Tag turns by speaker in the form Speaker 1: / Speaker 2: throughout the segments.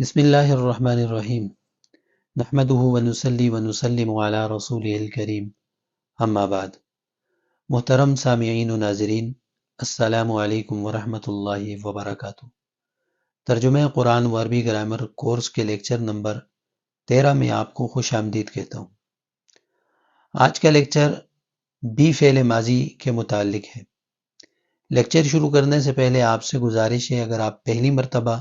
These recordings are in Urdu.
Speaker 1: بسم اللہ الرحمن الرحیم نحمدہ ونصلی ونسلم علی رسولہ الکریم اما بعد۔ محترم سامعین و ناظرین، السلام علیکم ورحمۃ اللہ وبرکاتہ۔ ترجمہ قرآن و عربی گرامر کورس کے لیکچر نمبر 13 میں آپ کو خوش آمدید کہتا ہوں۔ آج کا لیکچر بی فعل ماضی کے متعلق ہے۔ لیکچر شروع کرنے سے پہلے آپ سے گزارش ہے، اگر آپ پہلی مرتبہ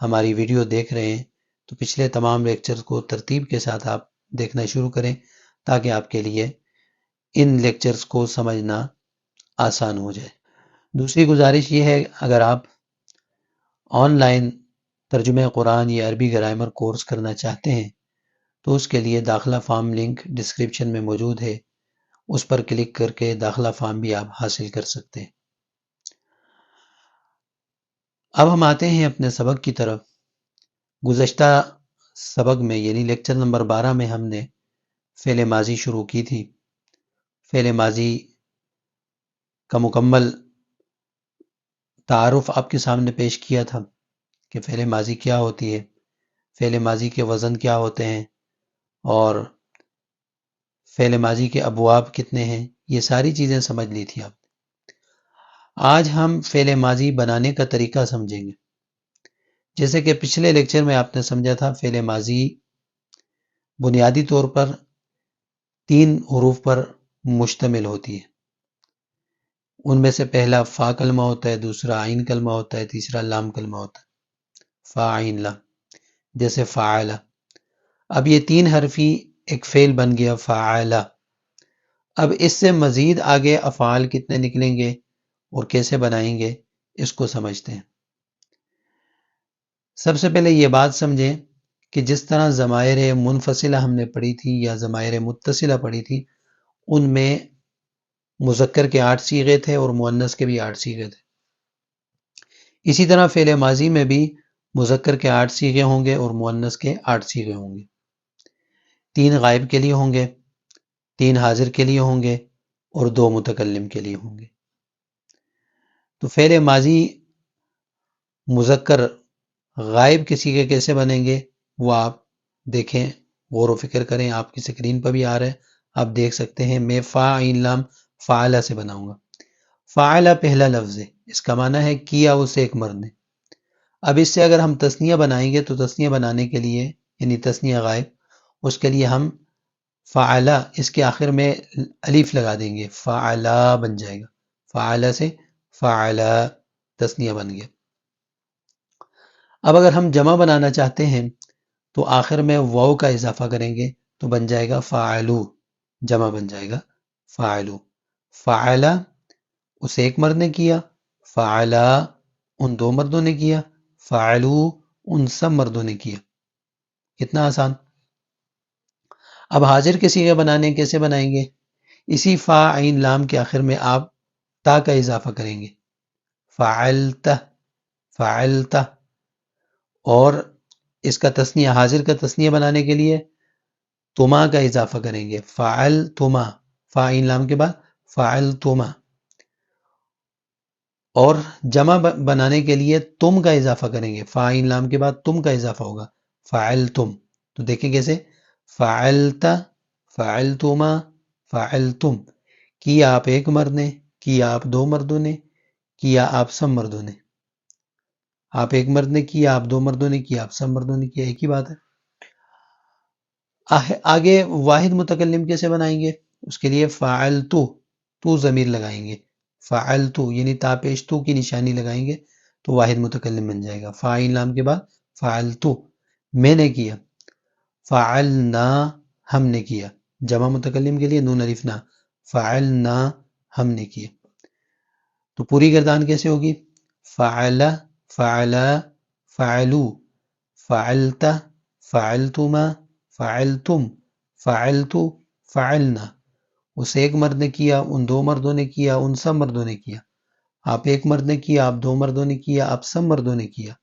Speaker 1: ہماری ویڈیو دیکھ رہے ہیں تو پچھلے تمام لیکچرز کو ترتیب کے ساتھ آپ دیکھنا شروع کریں تاکہ آپ کے لیے ان لیکچرز کو سمجھنا آسان ہو جائے۔ دوسری گزارش یہ ہے، اگر آپ آن لائن ترجمہ قرآن یا عربی گرامر کورس کرنا چاہتے ہیں تو اس کے لیے داخلہ فارم لنک ڈسکرپشن میں موجود ہے، اس پر کلک کر کے داخلہ فارم بھی آپ حاصل کر سکتے ہیں۔ اب ہم آتے ہیں اپنے سبق کی طرف۔ گزشتہ سبق میں یعنی لیکچر نمبر 12 میں ہم نے فعل ماضی شروع کی تھی۔ فعل ماضی کا مکمل تعارف آپ کے سامنے پیش کیا تھا کہ فعل ماضی کیا ہوتی ہے، فعل ماضی کے وزن کیا ہوتے ہیں اور فعل ماضی کے ابواب کتنے ہیں، یہ ساری چیزیں سمجھ لی تھی آپ۔ آج ہم فعل ماضی بنانے کا طریقہ سمجھیں گے۔ جیسے کہ پچھلے لیکچر میں آپ نے سمجھا تھا، فعل ماضی بنیادی طور پر 3 حروف پر مشتمل ہوتی ہے۔ ان میں سے پہلا فا کلمہ ہوتا ہے، دوسرا عین کلمہ ہوتا ہے، تیسرا لام کلمہ ہوتا ہے، فا عین لام، جیسے فعل۔ اب یہ 3 حرفی ایک فعل بن گیا فعل۔ اب اس سے مزید آگے افعال کتنے نکلیں گے اور کیسے بنائیں گے، اس کو سمجھتے ہیں۔ سب سے پہلے یہ بات سمجھیں کہ جس طرح ضمائر منفصلہ ہم نے پڑھی تھی یا ضمائر متصلہ پڑھی تھی، ان میں مذکر کے 8 صیغے تھے اور مؤنث کے بھی 8 صیغے تھے۔ اسی طرح فعل ماضی میں بھی مذکر کے 8 صیغے ہوں گے اور مؤنث کے 8 صیغے ہوں گے۔ 3 غائب کے لیے ہوں گے، 3 حاضر کے لیے ہوں گے اور 2 متکلم کے لیے ہوں گے۔ تو فعل ماضی مذکر غائب کے صیغے کیسے بنیں گے وہ آپ دیکھیں، غور و فکر کریں۔ آپ کی سکرین پر بھی آ رہا ہے، آپ دیکھ سکتے ہیں۔ میں فا عین لام فعلہ سے بناؤں گا۔ فعلہ پہلا لفظ ہے، اس کا معنی ہے کیا اسے ایک مرد نے۔ اب اس سے اگر ہم تثنیہ بنائیں گے تو تثنیہ بنانے کے لیے یعنی تثنیہ غائب، اس کے لیے ہم فعلہ اس کے آخر میں الف لگا دیں گے، فعلہ بن جائے گا۔ فعلہ سے فعلہ تثنیہ بن گیا۔ اب اگر ہم جمع بنانا چاہتے ہیں تو آخر میں واو کا اضافہ کریں گے تو بن جائے گا فاعلو، جمع بن جائے گا فاعلو۔ فعلہ اسے ایک مرد نے کیا، فعلہ ان 2 مردوں نے کیا، فعلو ان سب مردوں نے کیا۔ کتنا آسان۔ اب حاضر کے صیغے بنانے کیسے بنائیں گے؟ اسی فا عین لام کے آخر میں آپ تا کا اضافہ کریں گے، فعلت، فعلت۔ اور اس کا تثنیہ، حاضر کا تثنیہ بنانے کے لیے تما کا اضافہ کریں گے، فعلتما، فا عین لام کے بعد فعلتما۔ اور جمع بنانے کے لیے تم کا اضافہ کریں گے، فا عین لام کے بعد تم کا اضافہ ہوگا، فعلتم۔ تو دیکھیں کیسے، فعلت، فعلتما، فعلتم۔ کیا آپ ایک مرد نے، کیا آپ 2 مردوں نے، کیا آپ سب مردوں نے۔ آپ ایک مرد نے کیا، آپ 2 مردوں نے کیا، آپ سب مردوں نے کیا، ایک ہی بات ہے۔ آگے واحد متکلم کیسے بنائیں گے؟ اس کے لیے فعلتو، تو ضمیر لگائیں گے، فعلتو یعنی تا پیش تو کی نشانی لگائیں گے تو واحد متکلم بن جائے گا۔ فا عین لام کے بعد فعلتو، میں نے کیا، فعلنا ہم نے کیا۔ جمع متکلم کے لیے نون الف نا، فعلنا ہم نے کیا۔ تو پوری گردان کیسے ہوگی؟ فعل، فعل، فعلو، فعلت، فعلتما، فعلتم، فعلتو، فعلنا۔ اس ایک مرد نے کیا، ان 2 مردوں نے کیا، ان سب مردوں نے کیا۔ آپ ایک مرد نے کیا، آپ 2 مردوں نے کیا، آپ سب مردوں نے کیا۔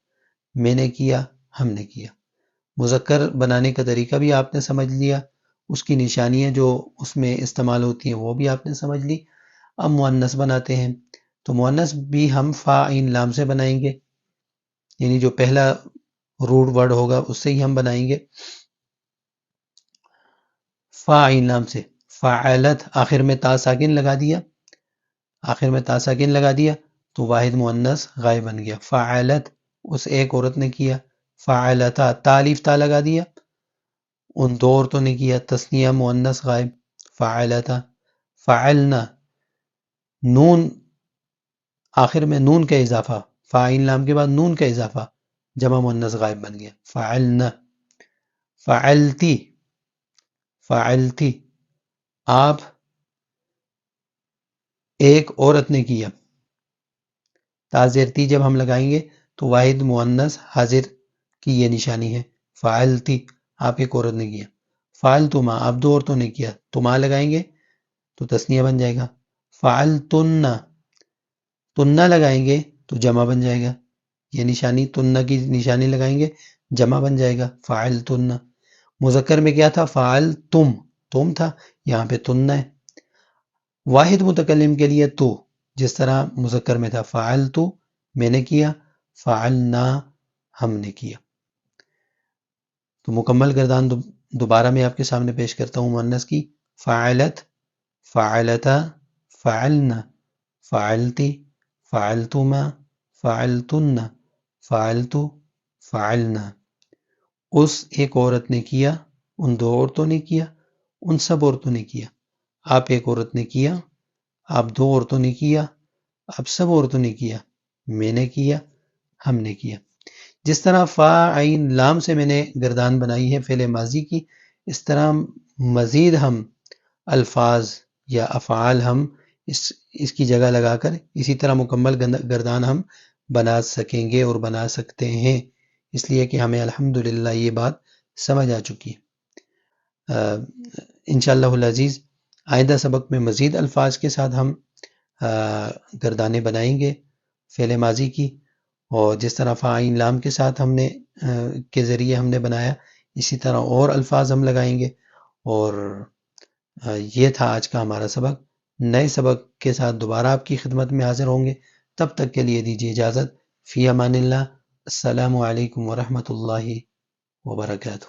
Speaker 1: میں نے کیا، ہم نے کیا۔ مذکر بنانے کا طریقہ بھی آپ نے سمجھ لیا، اس کی نشانیاں جو اس میں استعمال ہوتی ہیں وہ بھی آپ نے سمجھ لی۔ اب مؤنث بناتے ہیں، تو مؤنث بھی ہم فا عین لام سے بنائیں گے، یعنی جو پہلا روٹ ورڈ ہوگا اس سے ہی ہم بنائیں گے. فا عین لام سے فعلت، آخر میں تا ساکن لگا دیا، آخر میں تا ساکن لگا دیا تو واحد مؤنث غائب بن گیا. فعلت اس ایک عورت نے کیا. فعلتا تالیف تا لگا دیا، ان دو عورتوں نے کیا. تثنیہ مؤنث غائب. فعلتا. فعلنا نون، آخر میں نون کا اضافہ، فاعل لام کے بعد نون کا اضافہ، جمع مؤنث غائب بن گیا. فعلنا. فعلتی. فعلتی آپ ایک عورت نے کیا. تازیرتی جب ہم لگائیں گے تو واحد مؤنث حاضر کی یہ نشانی ہے. فعلتی آپ ایک عورت نے کیا. فعلتما آپ دو عورتوں نے کیا، تما لگائیں گے تو تثنیہ بن جائے گا. فعلتن، تنہ لگائیں گے تو جمع بن جائے گا، یہ نشانی تنہ کی نشانی لگائیں گے جمع بن جائے گا. فعلتن. مذکر میں کیا تھا؟ فعلتم، تم تھا، یہاں پہ تنہ ہے. واحد متکلم کے لیے تو، جس طرح مذکر میں تھا فعلتو میں نے کیا، فعلنا ہم نے کیا. تو مکمل گردان دوبارہ میں آپ کے سامنے پیش کرتا ہوں مؤنث کی. فعلت، فعلتا، فعلنا، فعلتی، فعلتما، فعلتن، فعلتو، فعلنا. اس ایک عورت نے کیا، ان دو عورتوں نے کیا، ان سب عورتوں نے کیا. آپ ایک عورت نے کیا، آپ دو عورتوں نے کیا، آپ سب عورتوں نے کیا، میں نے کیا، ہم نے کیا. جس طرح فا عین لام سے میں نے گردان بنائی ہے فعل ماضی کی، اس طرح مزید ہم الفاظ یا افعال ہم اس کی جگہ لگا کر اسی طرح مکمل گردان ہم بنا سکیں گے اور بنا سکتے ہیں، اس لیے کہ ہمیں الحمدللہ یہ بات سمجھ آ چکی ہے. انشاءاللہ العزیز آئندہ سبق میں مزید الفاظ کے ساتھ ہم گردانے بنائیں گے فعل ماضی کی، اور جس طرح فاعل لام کے ساتھ ہم نے کے ذریعے ہم نے بنایا، اسی طرح اور الفاظ ہم لگائیں گے. اور یہ تھا آج کا ہمارا سبق. نئے سبق کے ساتھ دوبارہ آپ کی خدمت میں حاضر ہوں گے، تب تک کے لیے دیجیے اجازت. فی امان اللہ. السلام علیکم ورحمۃ اللہ وبرکاتہ.